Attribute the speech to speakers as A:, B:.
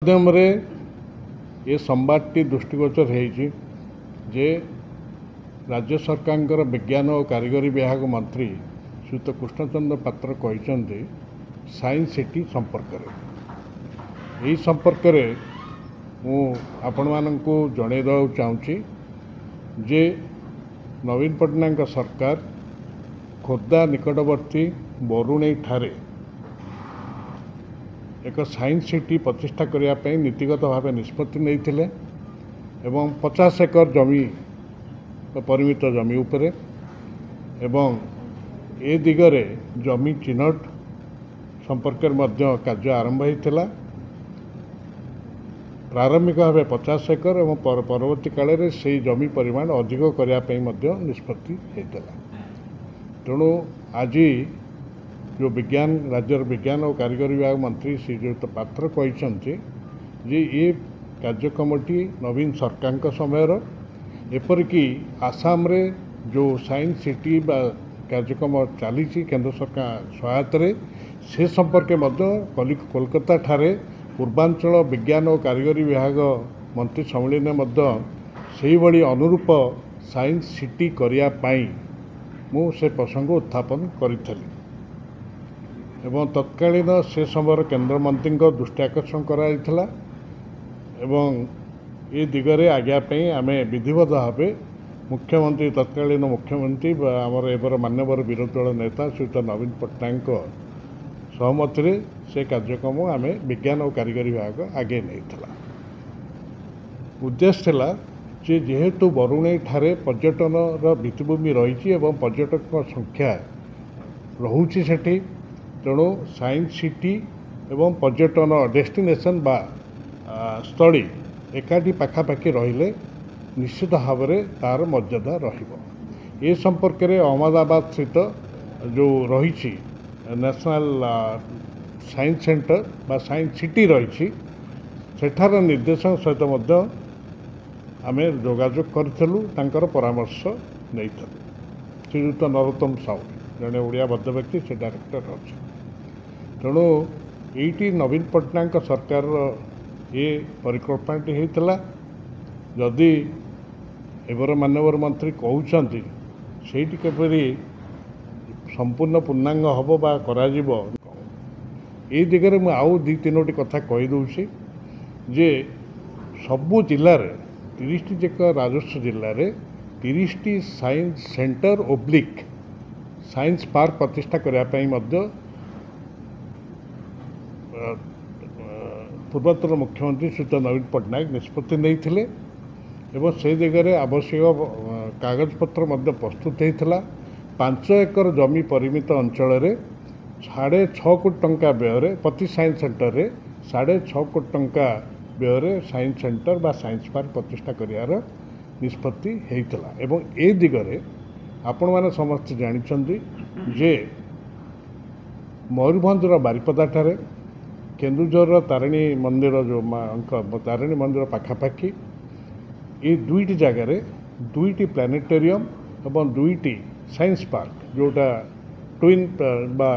A: माध्यम रे ये संवादटी दृष्टिगोचर है जे राज्य सरकार विज्ञान और कारीगरी विभाग मंत्री श्रीयुत कृष्णचंद्र पात्र कहते साइंस सिटी संपर्क में आपण मानक जन चाहूँगी जे नवीन पट्टनायक सरकार खोर्धा निकटवर्ती बरुणई ठारे एक साइंस सिटी प्रतिष्ठा करने नीतिगत भाव निष्पत्ति नहीं एवं 50 एकर जमी परिमित जमी उपरे एवं ए दिगरे जमी चिन्हट संपर्क कार्य आरंभ होता प्रारंभिक भाव 50 एकर एवं परवर्ती काल में से जमी परिमाण अधिक करने निष्पत्ति होता तेणु आज जो विज्ञान राज्य विज्ञान और कारीगरी विभाग मंत्री श्रीयुत पात्र कहते जे ये कार्यक्रमटी नवीन सरकार समय एपरिकी आसाम रे जो साइंस सिटी बा कार्यक्रम चली केंद्र सरकार सहायता से संपर्क कोलकाता ठारे पूर्वांचल विज्ञान और कारीगरी विभाग मंत्री सम्मेलन से भली अनुरूप साइंस सिटी करने मु से प्रसंग उत्थापन करी एवं तत्कालीन से समय केंद्र मंत्री दृष्टि आकर्षण कराइथिला एवं ये दिगरे आज्ञापी आम विधिवत भाव मुख्यमंत्री तत्कालीन मुख्यमंत्री आमर एबर मान्यवर विरोधी दल नेता श्रीयुत नवीन पट्टनायक सहमति से कार्यक्रम आम विज्ञान और कारीगरी विभाग आगे नहीं उद्देश्य थिला जे जेहेतु बरुणई ठारे पर्यटन भित्तिभूमि रही पर्यटक संख्या रोचे सेठी तेणु साइंस सिटी एवं पर्यटन डेस्टिनेशन बा स्थली एकाठी पाखापाखि रहिले निश्चित भाव में तार मर्यादा रही संपर्क में अहमदाबाद स्थित जो रही नेशनल साइंस सेंटर बा साइंस सिटी रही सेठार निर्देशक सहित आम जोगाजोग करूँ परामर्श नहीं श्रीयुत नरोत्तम साहू जड़े ओडिया बद्ध व्यक्ति से डायरेक्टर अच्छे तेणु ये नवीन पट्टनायक सरकार ये परिकल्पनाटी होता जदि एबर मान्यवर मंत्री कहते से केपरि संपूर्ण पूर्णांग हम बा ये दिगरे मुझे आउ दी तीनोटी कथा कहीदे जे सबु जिले 30 जाक राजस्व जिले में 30 science centre oblique science park प्रतिष्ठा करने पूर्वतन मुख्यमंत्री श्रीयुत नवीन पट्टनायक निष्पत्ति नहीं एवं से दिगरे आवश्यक कागजपत्र प्रस्तुत होता 5 एकर जमी परिमित अंचल 6.5 कोटी टंका व्यय प्रति साइंस सेंटर रे 6.5 कोटी टंका व्यय साइंस सेंटर बा साइंस पार्क प्रतिष्ठा करार निष्पत्ति होता एवं ए दिगरे आपण मैंने समस्त जानते जे मयूरभंजर बारिपदा ठारे केन्दुझर तारिणी मंदिर जो तारिणी मंदिर पाखापाखि ये 2टी जगार 2टी प्लानेटोरियम और 2टी साइंस पार्क जोटा ट्विन बा